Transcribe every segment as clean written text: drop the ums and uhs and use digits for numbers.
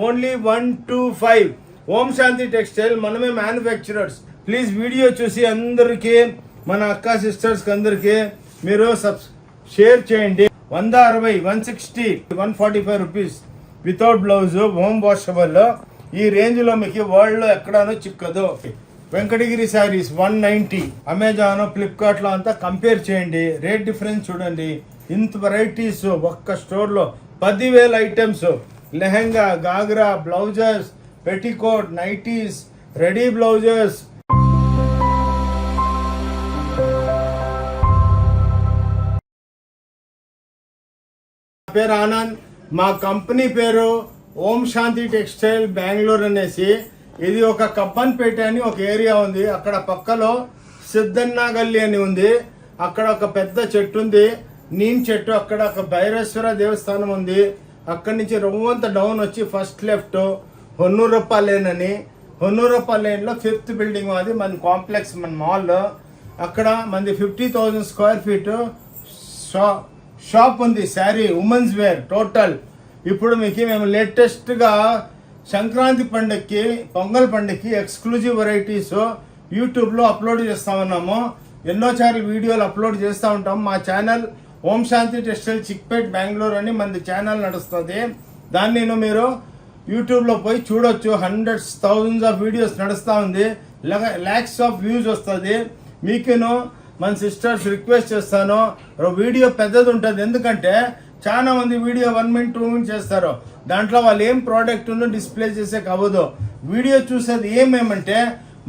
Only 125. Om Shanti textile మనమే manufacturers. Please video చూసి అందరికీ మన అక్క సిస్టర్స్కి అందరికీ మీరు షేర్ చేయండి. 160, 160, 145 rupees without blouse home washable. ఈ రేంజ్లో మీకు వరల్డ్లో ఎక్కడానో చిక్కదు. వెంకటగిరి శారీస్ 190. అమెజాన్ ఫ్లిప్కార్ట్లో అంతా కంపేర్ చేయండి, రేట్ డిఫరెన్స్ చూడండి. ఇంత వెరైటీస్ ఒక్క స్టోర్లో 10,000 items. Lehenga, ghagra, blouses, petticoat, nighties, ready blouses. పేరు ఆనంద్. మా కంపెనీ పేరు ఓం శాంతి టెక్స్టైల్ బెంగళూరు అనేసి. ఇది ఒక కబ్బన్పేట అని ఒక ఏరియా ఉంది. అక్కడ పక్కలో సిద్ధన్న గల్లీ అని ఉంది. అక్కడ ఒక పెద్ద చెట్టు ఉంది, నీమ్ చెట్టు. అక్కడ ఒక భైరేశ్వర దేవస్థానం ఉంది. అక్కడి నుంచి రవ్వంత డౌన్ వచ్చి ఫస్ట్ లెఫ్ట్ హొన్నూరప్ప లేన్ అని. హొన్నూరప్ప లేన్లో 5th బిల్డింగ్ అది మన కాంప్లెక్స్, మన మాల్. అక్కడ మనది 50,000 స్క్వేర్ ఫీట్ షాప్ ఉంది. Sari, women's wear total. ఇప్పుడు మీకు మేము లేటెస్ట్గా సంక్రాంతి పండుగకి, పొంగల్ పండుగకి ఎక్స్క్లూజివ్ వెరైటీస్ యూట్యూబ్లో అప్లోడ్ చేస్తా ఉన్నాము. ఎన్నోసార్లు వీడియోలు అప్లోడ్ చేస్తూ ఉంటాము. మా ఛానల్ ఓం శాంతి టెక్స్టైల్ చిక్పేట్ బెంగళూరు అని మనది ఛానల్ నడుస్తుంది. దాన్ని మీరు యూట్యూబ్లో పోయి చూడొచ్చు. హండ్రెడ్స్, థౌజండ్స్ ఆఫ్ వీడియోస్ నడుస్తూ ఉంది. ల్యాక్స్ ఆఫ్ వ్యూస్ వస్తుంది. మీకును మన సిస్టర్స్ రిక్వెస్ట్ చేస్తాను, వీడియో పెద్దది ఉంటుంది. ఎందుకంటే చాలా మంది వీడియో 1 minute 2 minutes చేస్తారు. దాంట్లో వాళ్ళు ఏం ప్రోడక్ట్ డిస్ప్లే చేసే అవ్వదు. వీడియో చూసేది ఏమేమంటే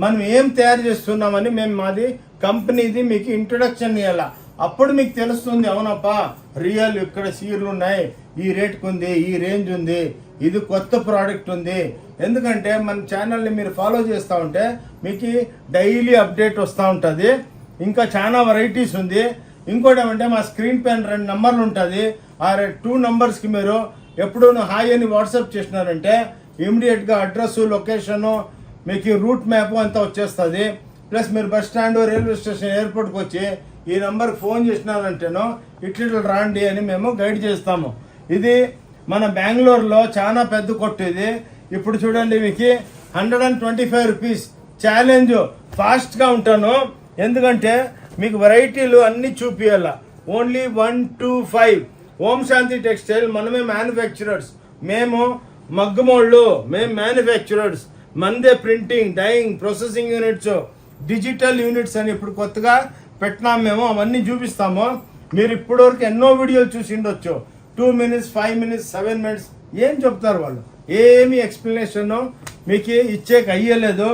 మనం ఏం తయారు చేస్తున్నామని మేము మాది కంపెనీది మీకు ఇంట్రొడక్షన్ ఇవ్వాల. అప్పుడు మీకు తెలుస్తుంది, అవునప్పా రియల్ ఇక్కడ చీరలు ఉన్నాయి, ఈ రేట్కి ఉంది, ఈ రేంజ్ ఉంది, ఇది కొత్త ప్రోడక్ట్ ఉంది. ఎందుకంటే మన ఛానల్ని మీరు ఫాలో చేస్తూ ఉంటే మీకు డైలీ అప్డేట్ వస్తూ ఉంటుంది. ఇంకా చాలా వెరైటీస్ ఉంది. ఇంకోటి ఏమంటే మా స్క్రీన్ పైన 2 నంబర్లు ఉంటుంది. ఆ 2 నంబర్స్కి మీరు ఎప్పుడు హాయ్ అని వాట్సాప్ చేసినారంటే ఇమీడియట్గా అడ్రస్, లొకేషను, మీకు రూట్ మ్యాప్ అంతా వచ్చేస్తుంది. ప్లస్ మీరు బస్ స్టాండ్, రైల్వే స్టేషన్, ఎయిర్పోర్ట్కి వచ్చి ఈ నంబర్కి ఫోన్ చేసినారంటేనో ఇట్లా రాండి అని మేము గైడ్ చేస్తాము. ఇది మన బెంగళూరులో చాలా పెద్ద కొట్టు ఇది. ఇప్పుడు చూడండి, మీకు 125 రూపీస్ ఛాలెంజ్. ఫాస్ట్గా ఉంటాను ఎందుకంటే మీకు వెరైటీలు అన్నీ చూపించాల. ఓన్లీ 125. ఓం శాంతి టెక్స్టైల్ మనమే మ్యానుఫ్యాక్చరర్స్. మేము మగ్గమోళ్ళు, మేము మ్యానుఫ్యాక్చరర్స్. మందే printing, dyeing, processing units, digital units అని ఇప్పుడు కొత్తగా పెట్టినాం మేము. అవన్నీ చూపిస్తాము. మీరు ఇప్పటివరకు ఎన్నో వీడియోలు చూసి ఉండొచ్చు. 2 minutes, 5 minutes, 7 minutes ఏం చెప్తారు వాళ్ళు, ఏమి ఎక్స్ప్లెనేషన్ మీకు ఇచ్చేకి అయ్యలేదు.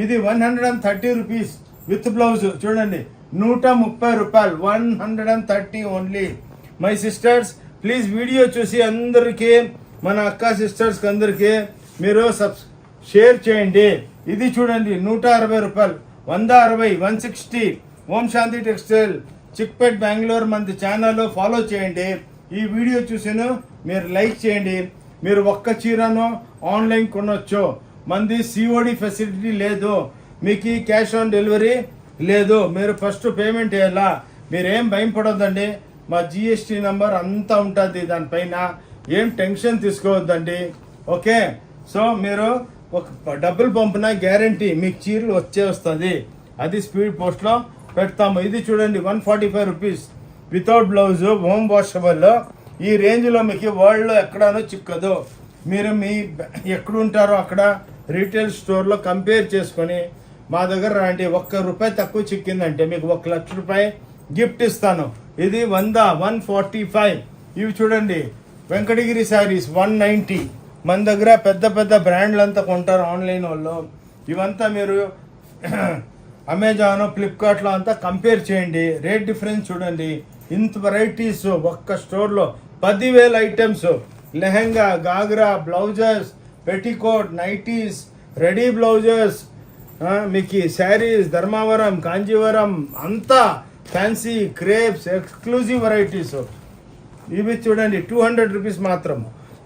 ఇది 130 రూపీస్ విత్ బ్లౌజ్. చూడండి, 130 రూపాయలు, 130 only. My sisters please video చూసి అందరికీ, మన అక్క సిస్టర్స్కి అందరికీ మీరు షేర్ చేయండి. ఇది చూడండి, 160 రూపాయలు, 160, 160. ఓం శాంతి టెక్స్టైల్ చిక్పేట్ బెంగళూరు మనది ఛానల్ ఫాలో చేయండి. ఈ వీడియో చూసిను మీరు లైక్ చేయండి. మీరు ఒక్క చీరను ఆన్లైన్ కొనొచ్చు. మనది సిఓడి ఫెసిలిటీ లేదు, మీకు క్యాష్ ఆన్ డెలివరీ లేదు. మీరు ఫస్ట్ పేమెంట్ చేయాలా. మీరేం భయం పడొద్దండి. మా జిఎస్టీ నెంబర్ అంతా ఉంటుంది దానిపైన. ఏం టెన్షన్ తీసుకోవద్దండి. ఓకే, సో మీరు ఒక డబ్బులు పంపిన గ్యారంటీ మీకు చీరలు వస్తుంది. అది స్పీడ్ పోస్ట్లో పెడతాము. ఇది చూడండి, 145 rupees without blouse home washable. ఈ రేంజ్లో మీకు వరల్డ్లో ఎక్కడానో చిక్కదు. మీరు మీ ఎక్కడుంటారో అక్కడ రీటైల్ స్టోర్లో కంపేర్ చేసుకొని మా దగ్గర రండి. ₹1 తక్కువ చిక్కిందంటే మీకు ₹1,00,000 గిఫ్ట్ ఇస్తాను. ఇది 145. ఇవి చూడండి, వెంకటగిరి శారీస్ 190. మన దగ్గర పెద్ద పెద్ద బ్రాండ్లు అంతా కొంటారు ఆన్లైన్ వాళ్ళు. ఇవంతా మీరు అమెజాన్, ఫ్లిప్కార్ట్లో అంతా కంపేర్ చేయండి, రేట్ డిఫరెన్స్ చూడండి. ఇంత వెరైటీస్ ఒక్క స్టోర్లో 10,000 items. Lehenga, ghagra, blouses, petticoat, nighties, ready blouses, మీకు శారీస్, ధర్మావరం, కాంజీవరం అంతా ఫ్యాన్సీ, క్రేప్స్, ఎక్స్క్లూజివ్ వెరైటీస్. ఇవి చూడండి, 200 రూపీస్ మాత్రం.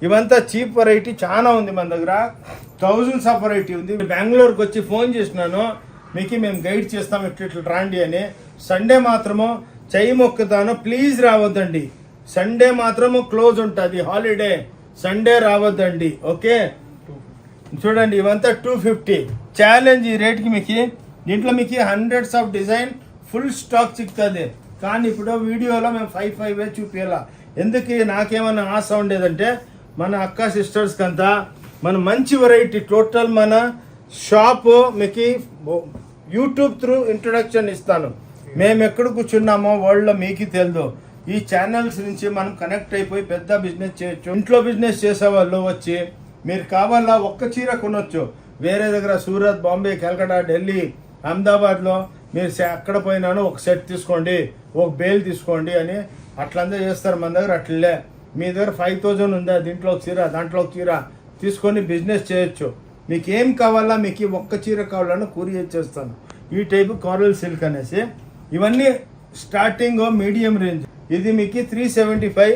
ఇవంతా చీప్ వెరైటీ చాలా ఉంది మన దగ్గర. థౌజండ్స్ ఆఫ్ వెరైటీ ఉంది. బెంగళూరుకి వచ్చి ఫోన్ చేసినాను, మీకు మేము గైడ్ చేస్తాం ఇట్లా రాండి అని. సండే మాత్రము చెయ్యి మొక్కుతాను, ప్లీజ్ రావద్దండి. సండే మాత్రము క్లోజ్ ఉంటుంది, హాలిడే. సండే రావద్దండి. ఓకే, చూడండి ఇవంతా 250 ఛాలెంజ్. ఈ రేట్కి మీకు దీంట్లో మీకు hundreds of design full stock చిక్కుతుంది. కానీ ఇప్పుడు వీడియోలో మేము 5 చూపించాల. ఎందుకు నాకేమన్నా ఆశ ఉండేదంటే మన అక్క సిస్టర్స్కి అంతా మన మంచి వెరైటీ టోటల్ మన షాపు మీకు యూట్యూబ్ త్రూ ఇంట్రొడక్షన్ ఇస్తాను. మేము ఎక్కడ కూర్చున్నామో వరల్డ్లో మీకు తెలియదు. ఈ ఛానల్స్ నుంచి మనం కనెక్ట్ అయిపోయి పెద్ద బిజినెస్ చేయొచ్చు. ఇంట్లో బిజినెస్ చేసే వాళ్ళు వచ్చి మీరు కావాలా ఒక్క చీర కొనొచ్చు. వేరే దగ్గర సూరత్, బాంబే, కలకత్తా, ఢిల్లీ, అహ్మదాబాద్లో మీరు అక్కడ పోయినాను ఒక సెట్ తీసుకోండి, ఒక బేల్ తీసుకోండి అని అట్లంతా చేస్తారు. మన దగ్గర అట్లే మీ దగ్గర 5000 ఉందా, దీంట్లో ఒక చీర, దాంట్లో ఒక చీర తీసుకొని బిజినెస్ చేయొచ్చు. మీకు ఏం కావాలా, మీకు ఒక్క చీర కావాలన్నా కూరియర్ చేస్తాను. ఈ టైపు కారల్ సిల్క్ అనేసి ఇవన్నీ స్టార్టింగ్ మీడియం రేంజ్. ఇది మీకు 375,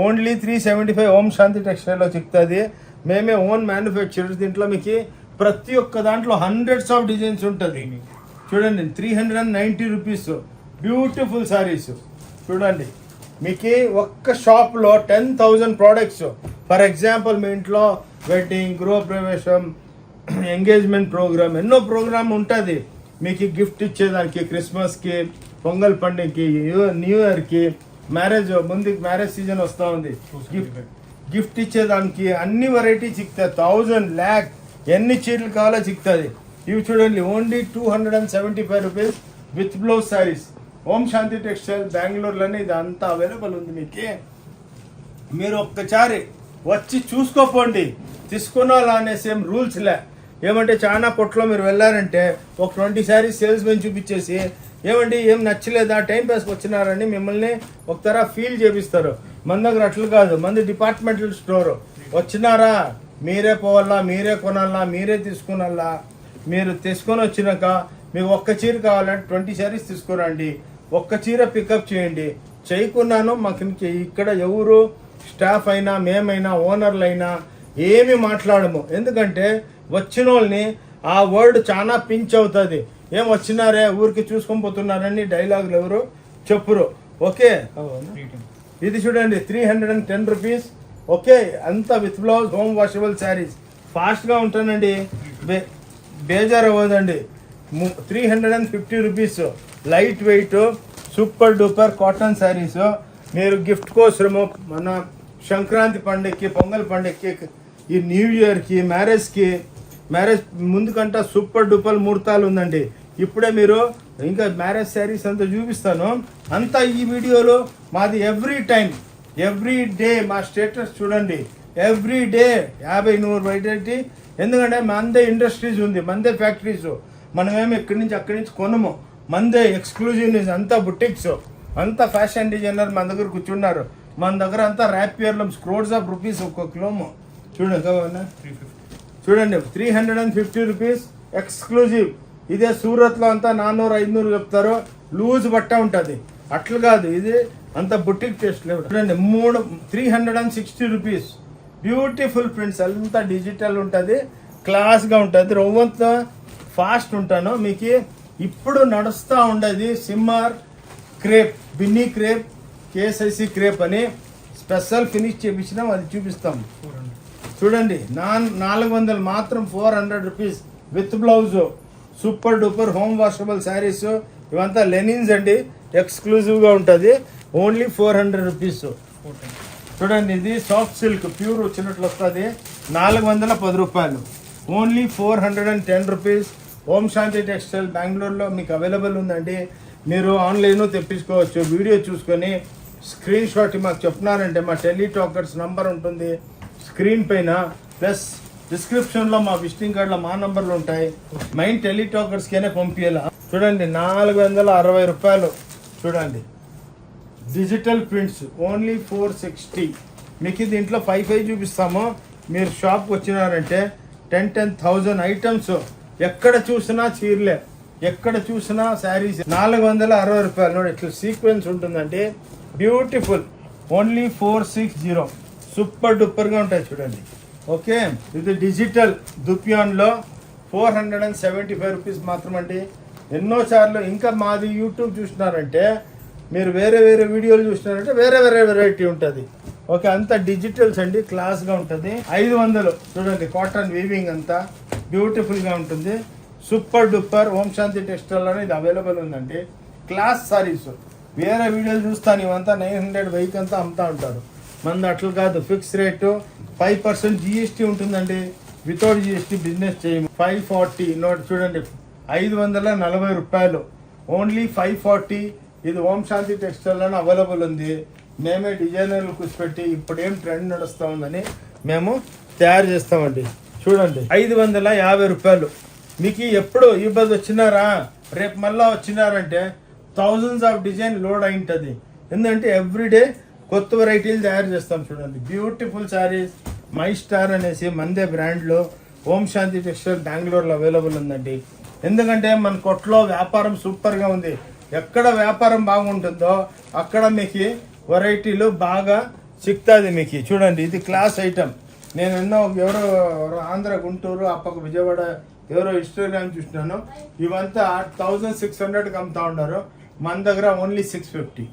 ఓన్లీ 375 ఓం శాంతి టెక్స్టైల్లో చిక్కుతుంది. మేమే ఓన్ మ్యానుఫ్యాక్చరర్స్. దీంట్లో మీకు ప్రతి ఒక్క దాంట్లో హండ్రెడ్స్ ఆఫ్ డిజైన్స్ ఉంటుంది. చూడండి 390 రూపీస్ బ్యూటిఫుల్ శారీస్. చూడండి మీకు ఒక్క షాప్లో 10,000 ప్రోడక్ట్స్. ఫర్ ఎగ్జాంపుల్ మీ ఇంట్లో వెడ్డింగ్, గృహప్రవేశం, ఎంగేజ్మెంట్ ప్రోగ్రామ్, ఎన్నో ప్రోగ్రామ్ ఉంటుంది. మీకు గిఫ్ట్ ఇచ్చేదానికి క్రిస్మస్కి, పొంగల్ పండుగకి, న్యూ ఇయర్కి, మ్యారేజ్ ముందుకు మ్యారేజ్ సీజన్ వస్తూ ఉంది, గిఫ్ట్ ఇచ్చేదానికి అన్ని వెరైటీ చిక్కుతాయి. 1000 lakh ఎన్ని చీరలు కావాలో చిక్కుతుంది. ఇవి చూడండి only 275 rupees with blouse saris. Om Shanti textile బెంగళూరులోనే ఇది అంతా అవైలబుల్ ఉంది. మీకు మీరు ఒక్కసారి వచ్చి చూసుకోపోండి. తీసుకున్నాలా అనేసి ఏం రూల్స్ లే. ఏమంటే చాలా కొట్లో మీరు వెళ్ళారంటే ఒక 20 శారీస్ సేల్స్ మెన్ చూపించేసి ఏమండి ఏం నచ్చలేదా, టైం పాస్కి వచ్చినారని మిమ్మల్ని ఒక తర ఫీల్ చేపిస్తారు. మన దగ్గర అట్లు కాదు. మంది డిపార్ట్మెంటల్ స్టోర్. వచ్చినారా మీరే పోవాలా, మీరే కొనాలా, మీరే తీసుకునాలా. మీరు తీసుకొని వచ్చినాక మీకు ఒక్క చీర కావాలంటే 20 శారీస్ తీసుకురండి. ఒక్క చీర పికప్ చేయండి. చేయకున్నాను మాకు ఇక్కడ ఎవరు స్టాఫ్ అయినా మేమైనా ఓనర్లు అయినా ఏమి మాట్లాడము. ఎందుకంటే వచ్చిన వాళ్ళని ఆ వర్డ్ చాలా పించ్ అవుతుంది. ఏం వచ్చినారే ఊరికి చూసుకొని పోతున్నారని డైలాగులు ఎవరు చెప్పురు. ఓకే ఇది చూడండి 310 రూపీస్. ఓకే అంతా with blouse home washable saris. ఫాస్ట్గా ఉంటానండి, బేజారు అవ్వదండి. 350 rupees light weight super duper cotton saris. మీరు గిఫ్ట్ కోసము మన సంక్రాంతి పండుగకి, పొంగల్ పండుగకి, ఈ న్యూ ఇయర్కి, మ్యారేజ్ ముందు కంటే సూపర్ డూపర్ ముహూర్తాలు ఉందండి. ఇప్పుడే మీరు ఇంకా మ్యారేజ్ శారీస్ అంతా చూపిస్తాను. అంతా ఈ వీడియోలో మాది ఎవ్రీ డే మా స్టేటస్ చూడండి. Every day 50-100 variety. ఎందుకంటే మందే ఇండస్ట్రీస్ ఉంది, మందే ఫ్యాక్టరీస్. మనమేమి ఎక్కడి నుంచి అక్కడి నుంచి కొనము. మందే ఎక్స్క్లూజివ్ న్యూస్, అంతా బుటిక్స్, అంతా ఫ్యాషన్ డిజైనర్ మన దగ్గర కూర్చున్నారు. మన దగ్గర అంతా ర్యాపియర్లో క్రోడ్స్ ఆఫ్ రూపీస్ ఒక్కొక్క కిలోము. చూడండి 350 రూపీస్ ఎక్స్క్లూజివ్. ఇదే సూరత్లో అంతా 400-500 చెప్తారు. లూజ్ బట్ట ఉంటుంది. అట్లు కాదు, ఇది అంత బుటిక్ టేస్ట్ లేవు. చూడండి 360 రూపీస్ బ్యూటిఫుల్ ప్రింట్స్. అంతా డిజిటల్ ఉంటుంది, క్లాస్గా ఉంటుంది. రవ్వంత ఫాస్ట్ ఉంటాను. మీకు ఇప్పుడు నడుస్తూ ఉండేది shimmer crepe, Binny crepe, KSIC crepe అని స్పెషల్ ఫినిష్ చేపించినాం. అది చూపిస్తాం. చూడండి 400 మాత్రం 400 rupees with blouse. Super duper home washable saris. ఇవంతా లెనిన్స్ అండి, ఎక్స్క్లూజివ్గా ఉంటుంది. Only 400 rupees. చూడండి ఇది సాఫ్ట్ సిల్క్ ప్యూర్ వచ్చినట్లు వస్తుంది. 410 రూపాయలు. Only 410 rupees. Om Shanti textile బెంగళూరులో మీకు అవైలబుల్ ఉందండి. మీరు ఆన్లైన్ తెప్పించుకోవచ్చు. వీడియో చూసుకొని స్క్రీన్ షాట్ మాకు చెప్పినారంటే మా టెలిటాకర్స్ నంబర్ ఉంటుంది స్క్రీన్ పైన, ప్లస్ డిస్క్రిప్షన్లో మా విజిటింగ్ కార్డులో మా నంబర్లు ఉంటాయి. మైన్ టెలిటాకర్స్కైనా పంపించాల. చూడండి 460 రూపాయలు. చూడండి డిజిటల్ ప్రింట్స్ ఓన్లీ 460. మీకు దీంట్లో 5 చూపిస్తాము. మీరు షాప్కి వచ్చినారంటే 10,000 ఐటమ్స్. ఎక్కడ చూసినా చీరలే, ఎక్కడ చూసినా శారీస్. 460 రూపాయలు. ನೋಡಿ ఇట్లా సీక్వెన్స్ ఉంటుందండి, బ్యూటిఫుల్. ఓన్లీ 460. సూపర్ డూపర్గా ఉంటాయి చూడండి. ఓకే ఇది డిజిటల్ దుపియాన్లో 475 రూపీస్ మాత్రమండి. ఎన్నోసార్లు ఇంకా మాది యూట్యూబ్ చూసినారంటే, మీరు వేరే వీడియోలు చూసినారంటే వేరే వెరైటీ ఉంటుంది. ఓకే, అంతా డిజిటల్స్ అండి, క్లాస్గా ఉంటుంది. 500 చూడండి, కాటన్ వీవింగ్ అంతా బ్యూటిఫుల్గా ఉంటుంది. సూపర్ డూపర్ ఓం శాంతి టెక్స్టైల్లోనే ఇది అవైలబుల్ ఉందండి. క్లాస్ సారీస్ వేరే వీడియోలు చూస్తాను, ఇవంతా 900 వెయ్యికి అంతా అమ్ముతా ఉంటారు. మనది అట్లా కాదు, ఫిక్స్ రేటు. 5% GST ఉంటుందండి. వితౌట్ GST బిజినెస్ చేయము. 540 నోట్ చూడండి, 540 రూపాయలు, ఓన్లీ 540. ఇది ఓం శాంతి టెక్స్టైల్లోనే అవైలబుల్ ఉంది. మేమే డిజైనర్లు కూర్చోపెట్టి ఇప్పుడు ఏం ట్రెండ్ నడుస్తూ ఉందని మేము తయారు చేస్తామండి. చూడండి, 550 రూపాయలు. మీకు ఎప్పుడు ఈ బస్ వచ్చినారా, రేపు మళ్ళా వచ్చినారంటే థౌజండ్స్ ఆఫ్ డిజైన్ లోడ్ అయి ఉంటుంది. ఎందుకంటే ఎవ్రీడే కొత్త వెరైటీలు తయారు చేస్తాం. చూడండి, బ్యూటిఫుల్ శారీస్. మై స్టార్ అనేసి మందే బ్రాండ్లో ఓం శాంతి టెక్స్టైల్ బెంగళూరులో అవైలబుల్ ఉందండి. ఎందుకంటే మన కొట్లో వ్యాపారం సూపర్గా ఉంది. ఎక్కడ వ్యాపారం బాగుంటుందో అక్కడ మీకు వెరైటీలు బాగా చిక్తుంది మీకు. చూడండి, ఇది క్లాస్ ఐటమ్. నేను ఎన్నో ఎవరో ఆంధ్ర, గుంటూరు, అప్పకు విజయవాడ ఎవరో ఇన్స్టాగ్రామ్ చూసినాను. ఇవంతా 1600కి అమ్ముతా ఉన్నారు. మన దగ్గర ఓన్లీ 650.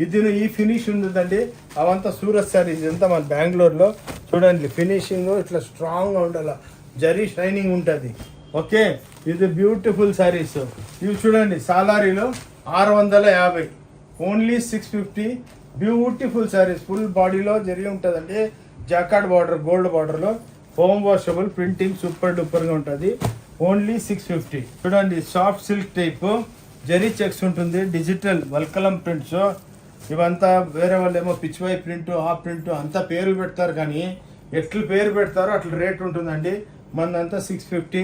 ఇది ఈ ఫినిష్ ఉంటుందండి. అవంతా సూరత్ శారీస్. ఇదంతా మన బెంగళూరులో. చూడండి, ఫినిషింగ్ ఇట్లా స్ట్రాంగ్గా ఉండాలి, జరీ షైనింగ్ ఉంటుంది. ఓకే, ఇది బ్యూటిఫుల్ శారీస్. ఇవి చూడండి, సాలారీలో 650, ఓన్లీ 650. బ్యూటిఫుల్ శారీస్, ఫుల్ బాడీలో జరీ ఉంటుందండి. జాకార్డ్ బార్డర్, గోల్డ్ బార్డర్లో హోమ్ వాషబుల్ ప్రింటింగ్, సూపర్ డూపర్గా ఉంటుంది. ఓన్లీ 650. చూడండి, soft silk type zari checks ఉంటుంది. డిజిటల్ వల్కలం ప్రింట్స్. ఇవంతా వేరే వాళ్ళు ఏమో పిచ్చివై ప్రింట్, ఆ ప్రింట్ అంతా పేర్లు పెడతారు, కానీ ఎట్లు పేరు పెడతారో అట్లా రేట్ ఉంటుందండి. మనదంతా 650.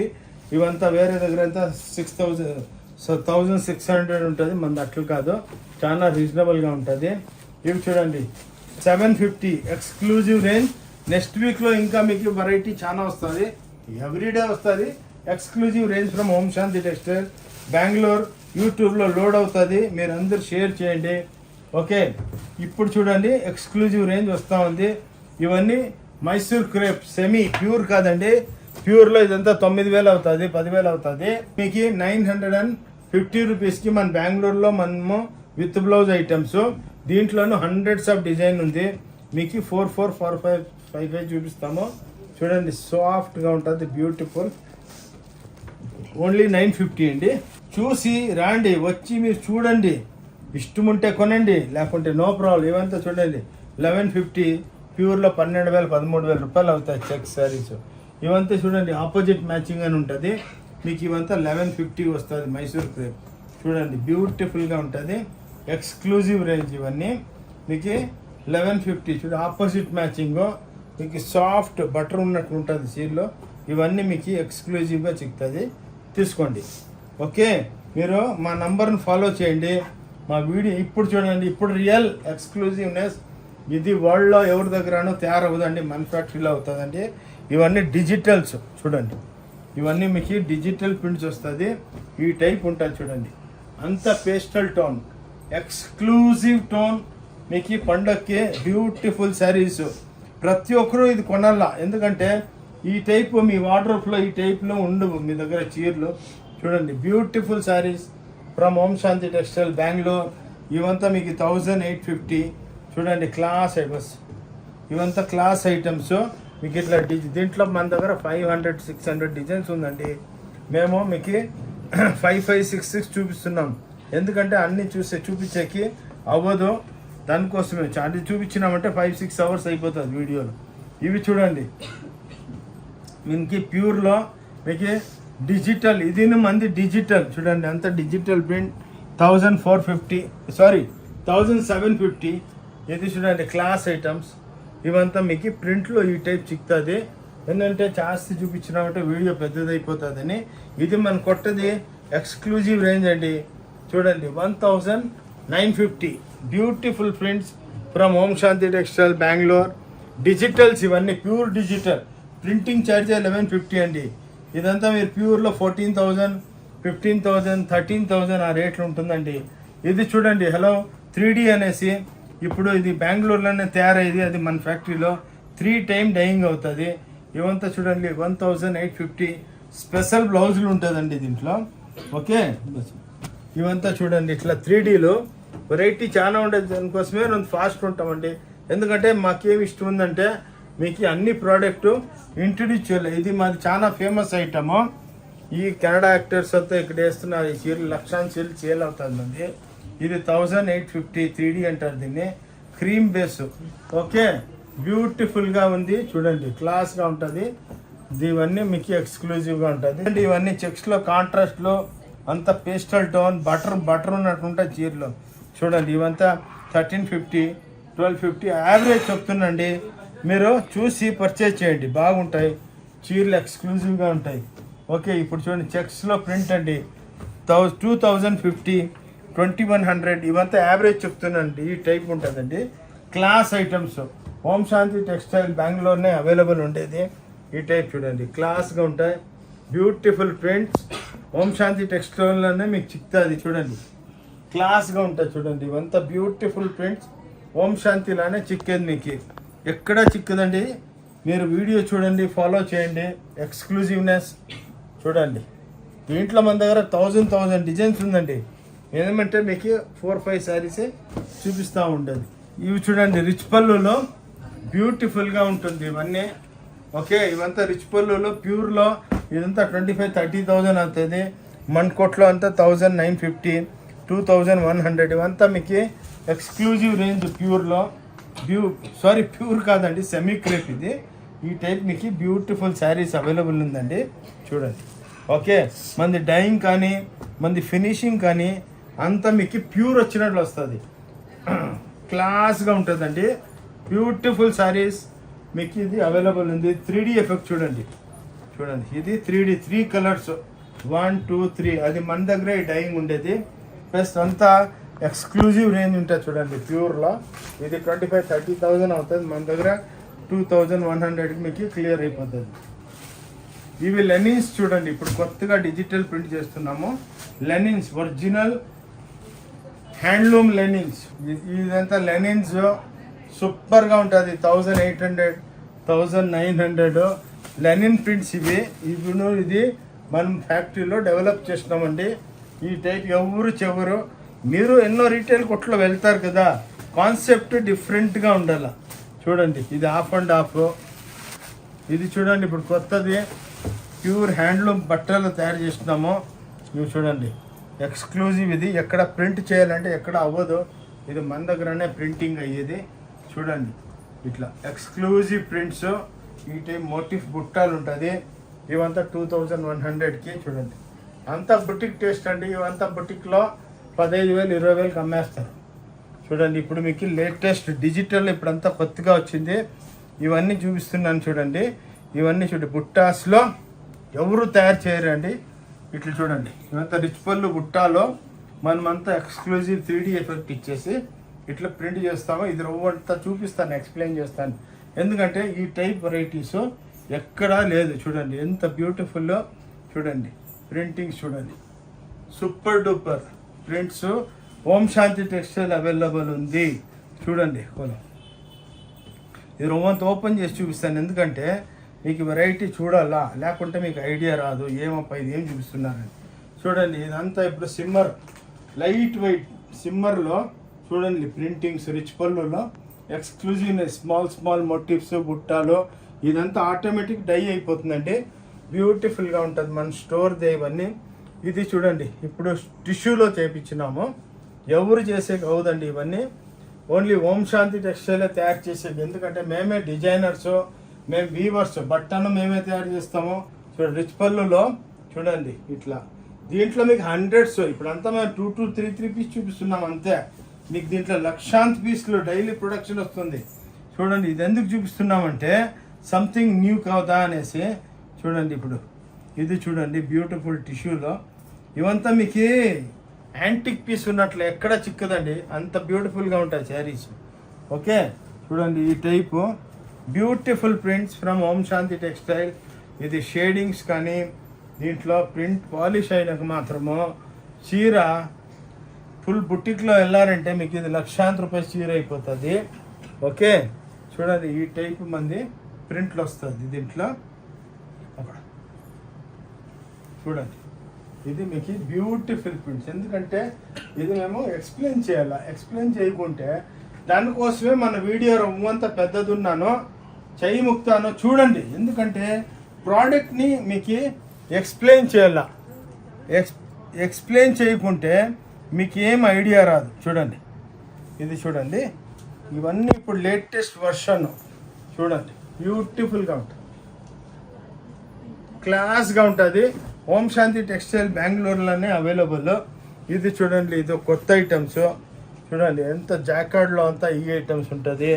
ఇవంతా వేరే దగ్గర అంతా 1600 ఉంటుంది. మనది అట్లు కాదు, చాలా రీజనబుల్గా ఉంటుంది. ఇవి చూడండి, 750 ఎక్స్క్లూజివ్ రేంజ్. నెక్స్ట్ వీక్లో ఇంకా మీకు వెరైటీ చాలా వస్తుంది, ఎవ్రీడే వస్తుంది. Exclusive range from Om Shanti textile Bengaluru. యూట్యూబ్లో లోడ్ అవుతుంది, మీరు అందరు షేర్ చేయండి. ఓకే, ఇప్పుడు చూడండి, ఎక్స్క్లూజివ్ రేంజ్ వస్తూ ఉంది. ఇవన్నీ మైసూర్ క్రేప్, సెమీ ప్యూర్ కాదండి. ప్యూర్లో ఇదంతా 9000 అవుతుంది, 10,000 అవుతుంది. మీకు 950 రూపీస్కి మన బెంగళూరులో మనము విత్ బ్లౌజ్ ఐటమ్స్. దీంట్లోనూ హండ్రెడ్స్ ఆఫ్ డిజైన్ ఉంది. మీకు 44, 45, 55 చూపిస్తాము. చూడండి, సాఫ్ట్గా ఉంటుంది, బ్యూటిఫుల్. ఓన్లీ 950 అండి. చూసి రాండి, వచ్చి మీరు చూడండి, ఇష్టం ఉంటే కొనండి, లేకుంటే నో ప్రాబ్లం. ఇవంతా చూడండి, 1150. ప్యూర్లో 12,000, 13,000 రూపాయలు అవుతాయి చెక్ శారీస్. ఇవంతా చూడండి, ఆపోజిట్ మ్యాచింగ్ అని ఉంటుంది. మీకు ఇవంతా 1150 వస్తుంది. మైసూర్ క్రేప్ చూడండి, బ్యూటిఫుల్గా ఉంటుంది. ఎక్స్క్లూజివ్ రేంజ్ ఇవన్నీ మీకు 1150. చూడండి, ఆపోజిట్ మ్యాచింగ్, మీకు సాఫ్ట్ బటర్ ఉన్నట్టు ఉంటుంది సీల్లో. ఇవన్నీ మీకు ఎక్స్క్లూజివ్గా చిక్కుతుంది, తీసుకోండి. ఓకే, మీరు మా నంబర్ని ఫాలో చేయండి. మా వీడియో ఇప్పుడు చూడండి, ఇప్పుడు రియల్ ఎక్స్క్లూజివ్నెస్. ఇది వరల్డ్లో ఎవరి దగ్గరనో తయారవుదండి, మ్యానుఫ్యాక్చరీలో అవుతుందండి. ఇవన్నీ డిజిటల్స్. చూడండి, ఇవన్నీ మీకు డిజిటల్ ప్రింట్స్ వస్తుంది. ఈ టైప్ ఉంటుంది చూడండి, అంత పేస్టల్ టోన్, ఎక్స్క్లూజివ్ టోన్. మీకు పండగకి బ్యూటిఫుల్ శారీస్. ప్రతి ఒక్కరూ ఇది కొనాలా, ఎందుకంటే ఈ టైప్ మీ వార్డ్రోబ్లో ఈ టైప్లో ఉండవు మీ దగ్గర చీరలు. చూడండి, beautiful saris from Om Shanti textile Bengaluru. ఇవంతా మీకు 1850. చూడండి, క్లాస్ ఐటమ్స్. ఇవంతా క్లాస్ ఐటమ్స్ మీకు ఇట్లా దీంట్లో మన దగ్గర 500, 600 డిజైన్స్ ఉందండి. మేము మీకు 5, 5, 6, 6 చూపిస్తున్నాం. ఎందుకంటే అన్నీ చూపించేకి అవ్వదు, దానికోసమే. అది చూపించినామంటే 5, 6 అవర్స్ అయిపోతుంది వీడియోలో. ఇవి చూడండి, మీకు ప్యూర్లో మీకు డిజిటల్. ఇది మంది డిజిటల్. చూడండి, అంత డిజిటల్ ప్రింట్. 1750. ఇది చూడండి, క్లాస్ ఐటమ్స్. ఇవంతా మీకు ప్రింట్లో ఈ టైప్ చిక్కుతుంది. ఏంటంటే జాస్తి చూపించినామంటే వీడియో పెద్దదైపోతుందని. ఇది మన కొట్టది ఎక్స్క్లూజివ్ రేంజ్ అండి. చూడండి, 1950. Beautiful prints from Om Shanti textile Bengaluru. Digitals ఇవన్నీ ప్యూర్ డిజిటల్. ప్రింటింగ్ ఛార్జ్ 1150 అండి. ఇదంతా మీరు ప్యూర్లో 14,000, 15,000, 13,000 ఆ రేట్లు ఉంటుందండి. ఇది చూడండి, హలో 3D అనేసి. ఇప్పుడు ఇది బెంగళూరులోనే తయారయ్యేది, అది మన ఫ్యాక్టరీలో 3 టైమ్ డైయింగ్ అవుతుంది. ఇవంతా చూడండి, 1850. స్పెషల్ బ్లౌజులు ఉంటుందండి దీంట్లో. ఓకే, ఇవంతా చూడండి, ఇట్లా 3Dలో వెరైటీ చాలా ఉండేది. దానికోసమే మనం ఫాస్ట్ ఉంటామండి. ఎందుకంటే మాకేమి ఇష్టం ఉందంటే మీకు అన్ని ప్రోడక్ట్ ఇంట్రడ్యూస్ చేయాలి. ఇది మాది చాలా ఫేమస్ ఐటము. ఈ కెనడా యాక్టర్స్ అంతా ఇక్కడ వేస్తున్నారు. ఈ చీరలు లక్షాంత చీరలు సేల్ అవుతుందండి. ఇది 1850 3D అంటారు దీన్ని. Cream base. ఓకే, బ్యూటిఫుల్గా ఉంది చూడండి, క్లాస్గా ఉంటుంది. ఇవన్నీ మీకు ఎక్స్క్లూజివ్గా ఉంటుంది అండి. ఇవన్నీ చెక్స్లో కాంట్రాస్ట్లో అంతా పేస్టల్ టోన్ బటర్ ఉన్నట్టు ఉంటాయి చీరలు చూడండి. ఇవంతా 1350 1250 యావరేజ్ చెప్తుందండి. మీరు చూసి పర్చేజ్ చేయండి, బాగుంటాయి చీరలు, ఎక్స్క్లూజివ్గా ఉంటాయి. ఓకే, ఇప్పుడు చూడండి చెక్స్లో ప్రింట్ అండి. 2050 2100 ఇవంతా యావరేజ్ చెప్తున్నానండి. ఈ టైప్ ఉంటుందండి. Class items. Om Shanti textile బెంగళూరునే అవైలబుల్ ఉండేది. ఈ టైప్ చూడండి, క్లాస్గా ఉంటాయి, బ్యూటిఫుల్ ప్రింట్స్. ఓం శాంతి టెక్స్టైల్లోనే మీకు చిక్తుంది చూడండి, క్లాస్గా ఉంటాయి చూడండి. ఇవంతా బ్యూటిఫుల్ ప్రింట్స్. ఓం శాంతిలానే చిక్కేది మీకు, ఎక్కడా చిక్కదండి. మీరు వీడియో చూడండి, ఫాలో చేయండి. ఎక్స్క్లూజివ్నెస్ చూడండి. దీంట్లో మన దగ్గర 1000 డిజైన్స్ ఉందండి. ఏమంటే మీకు 4-5 శారీసే చూపిస్తూ ఉండదు. ఇవి చూడండి, రిచ్ పళ్ళులో బ్యూటిఫుల్గా ఉంటుంది ఇవన్నీ. ఓకే, ఇవంతా రిచ్ పళ్ళులో ప్యూర్లో ఇదంతా 25-30,000 అవుతుంది. మన్కోట్లో అంతా 1950 2100 ఇవంతా మీకు ఎక్స్క్లూజివ్ రేంజ్. ప్యూర్లో ప్యూర్ కాదండి, సెమీ క్రేప్ ఇది. ఈ టైప్ మీకు బ్యూటిఫుల్ శారీస్ అవైలబుల్ ఉందండి చూడండి. ఓకే, మంది డైయింగ్ కానీ మంది ఫినిషింగ్ కానీ అంతా మీకు ప్యూర్ వచ్చినట్లు వస్తుంది, క్లాస్గా ఉంటుందండి. బ్యూటిఫుల్ శారీస్ మీకు ఇది అవైలబుల్ ఉంది. 3D ఎఫెక్ట్ చూడండి. ఇది 3D 3 కలర్స్ 1 2 3 అది మన దగ్గర ఈ డైయింగ్ ఉండేది. ప్లస్ అంతా ఎక్స్క్లూజివ్ రేంజ్ ఉంటుంది చూడండి. ప్యూర్లో ఇది 25-30,000 అవుతుంది, మన దగ్గర 2100 మీకు క్లియర్ అయిపోతుంది. ఇవి లెనిన్స్ చూడండి, ఇప్పుడు కొత్తగా డిజిటల్ ప్రింట్ చేస్తున్నాము. Linens original handloom linens. ఇదంతా లెనిన్స్ సూపర్గా ఉంటుంది. 1800 1900 లెనిన్ ప్రింట్స్ ఇవి. ఇది మనం ఫ్యాక్టరీలో డెవలప్ చేసినామండి. ఈ టైప్ ఎవరు చెవరు. మీరు ఎన్నో రీటైల్ కొట్లో వెళ్తారు కదా, కాన్సెప్ట్ డిఫరెంట్గా ఉండాలి చూడండి. ఇది ఆఫ్ అండ్ ఆఫ్. ఇది చూడండి, ఇప్పుడు కొత్తది ప్యూర్ హ్యాండ్లూమ్ బట్టలు తయారు చేస్తున్నాము. ఇవి చూడండి, ఎక్స్క్లూజివ్. ఇది ఎక్కడ ప్రింట్ చేయాలంటే ఎక్కడ అవ్వదు, ఇది మన దగ్గరనే ప్రింటింగ్ అయ్యేది చూడండి. ఇట్లా ఎక్స్క్లూజివ్ ప్రింట్స్. ఈ టైప్ మోటిఫ్ బుట్టాలు ఉంటుంది. ఇవంతా 2100కి చూడండి. అంతా బుటిక్ టేస్ట్ అండి. ఇవంతా బుటిక్లో 15,000 20,000కి అమ్మేస్తారు చూడండి. ఇప్పుడు మీకు లేటెస్ట్ డిజిటల్ ఇప్పుడంతా కొత్తగా వచ్చింది. ఇవన్నీ చూపిస్తున్నాను చూడండి. ఇవన్నీ చూడండి, బుట్టాస్లో ఎవరు తయారు చేయరండి. ఇట్లా చూడండి, ఇవంతా రిచ్ పళ్ళు బుట్టాలో మనమంతా ఎక్స్క్లూజివ్ 3D ఎఫెక్ట్ ఇచ్చేసి ఇట్లా ప్రింట్ చేస్తాము. ఇది రవ్వంతా చూపిస్తాను, ఎక్స్ప్లెయిన్ చేస్తాను. ఎందుకంటే ఈ టైప్ వెరైటీస్ ఎక్కడా లేదు చూడండి. ఎంత బ్యూటిఫుల్లో చూడండి, ప్రింటింగ్ చూడండి, సూపర్ డూపర్ ప్రింట్స్. ఓం శాంతి టెక్స్టైల్ అవైలబుల్ ఉంది చూడండి. ఇది రవ్వంతా ఓపెన్ చేసి చూపిస్తాను, ఎందుకంటే మీకు వెరైటీ చూడాలా, లేకుంటే మీకు ఐడియా రాదు ఏమప్ప ఇది ఏం చూపిస్తున్నారని. చూడండి, ఇదంతా ఇప్పుడు సిమ్మర్, లైట్ వెయిట్ సిమ్మర్లో చూడండి ప్రింటింగ్స్. రిచ్ పళ్ళులో ఎక్స్క్లూజివ్ స్మాల్ మోటివ్స్ బుట్టాలు. ఇదంతా ఆటోమేటిక్ డై అయిపోతుందండి, బ్యూటిఫుల్గా ఉంటుంది మన స్టోర్దే ఇవన్నీ. ఇది చూడండి, ఇప్పుడు టిష్యూలో చేయించినాము, ఎవరు చేసేకి అవుదండి ఇవన్నీ. ఓన్లీ ఓం శాంతి టెక్స్టైల్ తయారు చేసేది, ఎందుకంటే మేమే డిజైనర్స్, మేము వీవర్స్, బట్టను మేమే తయారు చేస్తాము. చూడండి, రిచ్ పళ్ళులో చూడండి ఇట్లా. దీంట్లో మీకు హండ్రెడ్స్, ఇప్పుడంతా మేము 2-3 పీస్ చూపిస్తున్నాం అంతే. మీకు దీంట్లో లక్షాంత పీస్లు డైలీ ప్రొడక్షన్ వస్తుంది చూడండి. ఇది ఎందుకు చూపిస్తున్నామంటే సంథింగ్ న్యూ కాదా అనేసి. చూడండి, ఇప్పుడు ఇది చూడండి బ్యూటిఫుల్ టిష్యూలో. ఇవంతా మీకు యాంటిక్ పీస్ ఉన్నట్లు ఎక్కడ చిక్కదండి, అంత బ్యూటిఫుల్గా ఉంటాయి శారీస్. ఓకే, చూడండి ఈ type beautiful prints from Om Shanti textile. ఇది షేడింగ్స్ కానీ దీంట్లో ప్రింట్ పాలిష్ అయినాక మాత్రము చీర ఫుల్ బుటిక్లో వెళ్ళారంటే మీకు ఇది లక్షాంత రూపాయల చీర అయిపోతుంది. ఓకే, చూడండి ఈ టైప్ మంది ప్రింట్లు వస్తుంది దీంట్లో. చూడండి, ఇది మీకు బ్యూటిఫుల్ ప్రింట్స్. ఎందుకంటే ఇది మేము ఎక్స్ప్లెయిన్ చేయాలా, ఎక్స్ప్లెయిన్ చేయకుంటే దానికోసమే మన వీడియో రవ్వంత పెద్దది ఉన్నాను, చెయ్యి ముక్తాను చూడండి. ఎందుకంటే ప్రోడక్ట్ని మీకు ఎక్స్ప్లెయిన్ చేయాల, ఎక్స్ప్లెయిన్ చేయకుంటే మీకు ఏం ఐడియా రాదు. చూడండి, ఇది చూడండి, ఇవన్నీ ఇప్పుడు లేటెస్ట్ వర్షన్. చూడండి, బ్యూటిఫుల్గా ఉంటుంది, క్లాస్గా ఉంటుంది. ఓం శాంతి టెక్స్టైల్ బెంగళూరులోనే అవైలబుల్. ఇది చూడండి, ఇది కొత్త ఐటమ్స్. చూడండి ఎంత జాకెట్లో అంతా ఈ ఐటమ్స్ ఉంటుంది.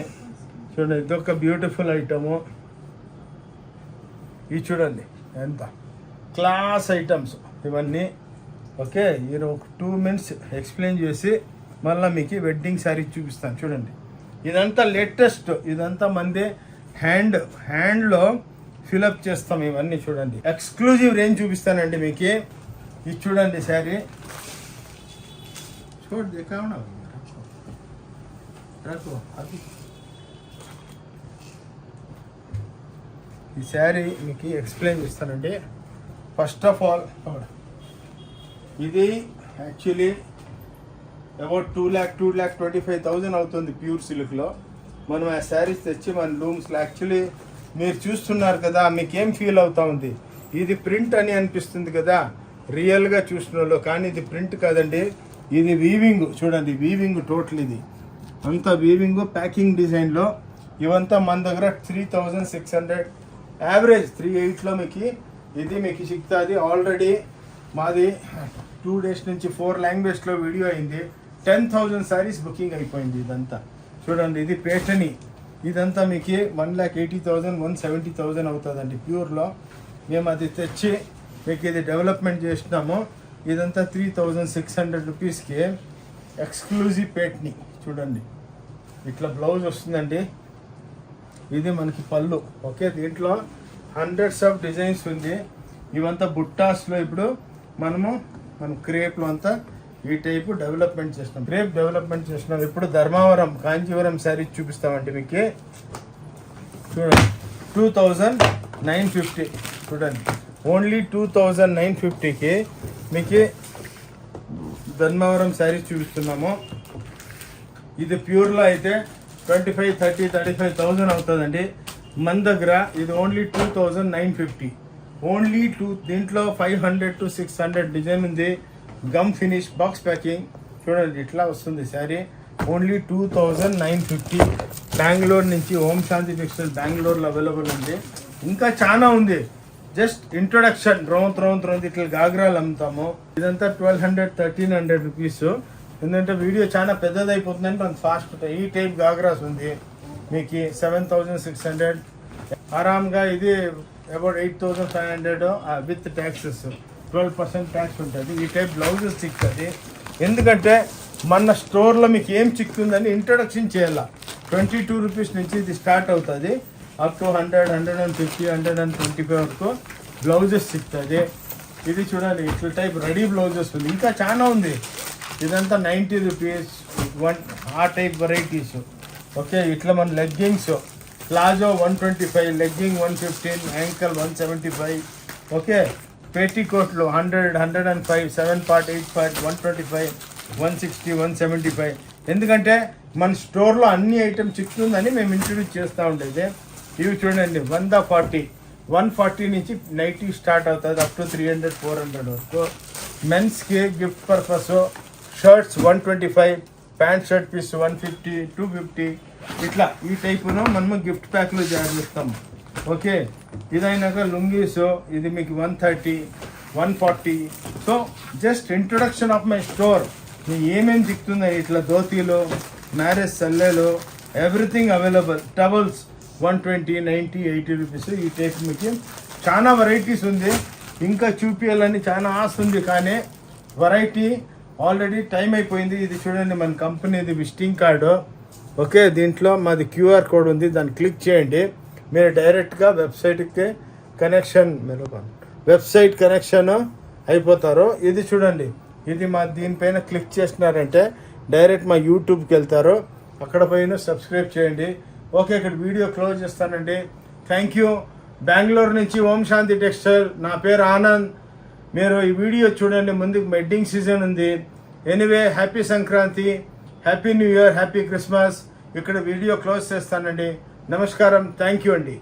చూడండి, ఇదొక బ్యూటిఫుల్ ఐటము. ఇది చూడండి ఎంత క్లాస్ ఐటమ్స్ ఇవన్నీ. ఓకే, ఇది ఒక 2 minutes ఎక్స్ప్లెయిన్ చేసి మళ్ళీ మీకు వెడ్డింగ్ శారీ చూపిస్తాను. చూడండి, ఇదంతా లేటెస్ట్, ఇదంతా మంది హ్యాండ్లో ఫిలప్ చేస్తాం ఇవన్నీ. చూడండి, ఎక్స్క్లూజివ్ రేంజ్ చూపిస్తానండి మీకు. ఇది చూడండి శారీ, చూడండి ఈ శారీ మీకు ఎక్స్ప్లెయిన్ చేస్తానండి. ఫస్ట్ ఆఫ్ ఆల్ ఇది యాక్చువల్లీ అబౌట్ 2,25,000 అవుతుంది ప్యూర్ సిల్క్లో. మనం ఆ శారీస్ తెచ్చి మన లూమ్స్లో యాక్చువల్లీ మీరు చూస్తున్నారు కదా, మీకేం ఫీల్ అవుతా ఉంది? ఇది ప్రింట్ అని అనిపిస్తుంది కదా రియల్గా చూసిన వాళ్ళు, కానీ ఇది ప్రింట్ కాదండి, ఇది వీవింగ్. చూడండి, వీవింగ్ టోటల్, ఇది అంతా వీవింగ్ ప్యాకింగ్ డిజైన్లో. ఇవంతా మన దగ్గర 3,600 యావరేజ్ 3,800 మీకు ఇది మీకు సిక్తుంది. ఆల్రెడీ మాది 2 days నుంచి 4 languagesలో వీడియో అయింది. 10,000 sarees బుకింగ్ అయిపోయింది. ఇదంతా చూడండి, ఇది పేటని. ఇదంతా మీకు 1,80,000 170,000 అవుతుందండి ప్యూర్లో. మేము అది తెచ్చి మీకు ఇది డెవలప్మెంట్ చేసినాము. ఇదంతా 3,600 రూపీస్కి ఎక్స్క్లూజివ్ పేట్ని. చూడండి, ఇట్లా బ్లౌజ్ వస్తుందండి. ఇది మనకి పళ్ళు. ఓకే, దీంట్లో హండ్రెడ్స్ ఆఫ్ డిజైన్స్ ఉంది. ఇవంతా బుట్టాస్లో ఇప్పుడు మనం క్రేప్లో అంతా ఈ టైపు డెవలప్మెంట్ చేసినాం, క్రేప్ డెవలప్మెంట్ చేసినాం. ఇప్పుడు ధర్మవరం కాంచీవరం శారీ చూపిస్తామండి మీకు. చూడండి, 2,950. చూడండి, ఓన్లీ 2,950కి మీకు ధర్మవరం శారీ చూపిస్తున్నాము. ఇది ప్యూర్లో అయితే 25, 30, 35,000 అవుతుందండి. మన దగ్గర ఇది ఓన్లీ 2,950. ఓన్లీ దీంట్లో 500 to 600 డిజైన్ ఉంది. Gum finish box packing. చూడండి, ఇట్లా వస్తుంది శారీ. ఓన్లీ 2,950. బెంగళూరు నుంచి ఓం శాంతి టెక్స్టైల్ బెంగళూరులో అవైలబుల్ ఉంది. ఇంకా చాలా ఉంది. Just introduction. రౌండ్ ఇట్లా గాగ్రాలు అమ్ముతాము. ఇదంతా 1,200, 1,300 రూపీస్. ఎందుకంటే వీడియో చాలా పెద్దది అయిపోతుందంటే అంత ఫాస్ట్. ఈ టైప్ గాగ్రాస్ ఉంది మీకు 7,600 ఆరామ్గా. ఇది అబౌట్ 8,500 విత్ ట్యాక్సెస్. 12% ట్యాక్స్ ఉంటుంది. ఈ టైప్ బ్లౌజెస్ చిక్కుతుంది. ఎందుకంటే మన స్టోర్లో మీకు ఏం చిక్కుందని ఇంట్రొడక్షన్ చేయాల. 22 రూపీస్ నుంచి ఇది స్టార్ట్ అవుతుంది. అప్ టు 100, 150, 125 వరకు బ్లౌజెస్ చిక్కుతుంది. ఇది చూడండి, ఇట్లా టైప్ రెడీ బ్లౌజెస్ ఉంది. ఇంకా చాలా ఉంది. ఇదంతా 90 రూపీస్ ఆ టైప్ వెరైటీస్. ఓకే, ఇట్లా మన leggings palazzo 125, legging 115, ankle 175. Okay, పేటీకోట్లు 100, 105, 7 part, 8 part, 125, 160, 175. ఎందుకంటే మన స్టోర్లో అన్ని ఐటమ్ చిక్తుందని మేము ఇంట్రడ్యూస్ చేస్తూ ఉండేది. ఇవి చూడండి, 140 నుంచి నైటీ స్టార్ట్ అవుతుంది. అప్ టు 300, 400 వరకు. మెన్స్కి gift purpose shirts 125, pant shirt piece 150, 250. ఇట్లా ఈ టైపును మనము గిఫ్ట్ ప్యాక్లో జాయిన్ చేస్తాము. ఓకే, ఇదైనాక లుంగీస్ ఇది మీకు 130, 140. So just introduction of my store. మీకు ఏమేమి చిక్తుందో ఇట్లా ధోతీలు, మ్యారేజ్ సల్లెలు, ఎవ్రీథింగ్ అవైలబుల్. Towels 120, 90, 80 rupees. ఈ టైప్ మీకు చాలా వెరైటీస్ ఉంది. ఇంకా చూపించాలని చాలా ఆశ ఉంది, కానీ వెరైటీ ఆల్రెడీ టైం అయిపోయింది. ఇది చూడండి, మన కంపెనీది విజిటింగ్ కార్డు. ఓకే, దీంట్లో మాది QR కోడ్ ఉంది. దాన్ని క్లిక్ చేయండి, మీరు డైరెక్ట్గా వెబ్సైట్ కనెక్షన్ అయిపోతారు. ఇది చూడండి, ఇది మా దీనిపైన క్లిక్ చేసినారంటే డైరెక్ట్ మా యూట్యూబ్కి వెళ్తారు. అక్కడ పైన సబ్స్క్రైబ్ చేయండి. ఓకే, ఇక్కడ వీడియో క్లోజ్ చేస్తానండి. Thank you. బెంగళూరు నుంచి ఓం శాంతి టెక్స్టైల్. నా పేరు ఆనంద్. మీరు ఈ వీడియో చూడండి. ముందుకు వెడ్డింగ్ సీజన్ ఉంది. Anyway, happy Sankranti, happy new year, happy Christmas. ఇక్కడ వీడియో క్లోజ్ చేస్తానండి. నమస్కారం, థ్యాంక్ యూ అండి.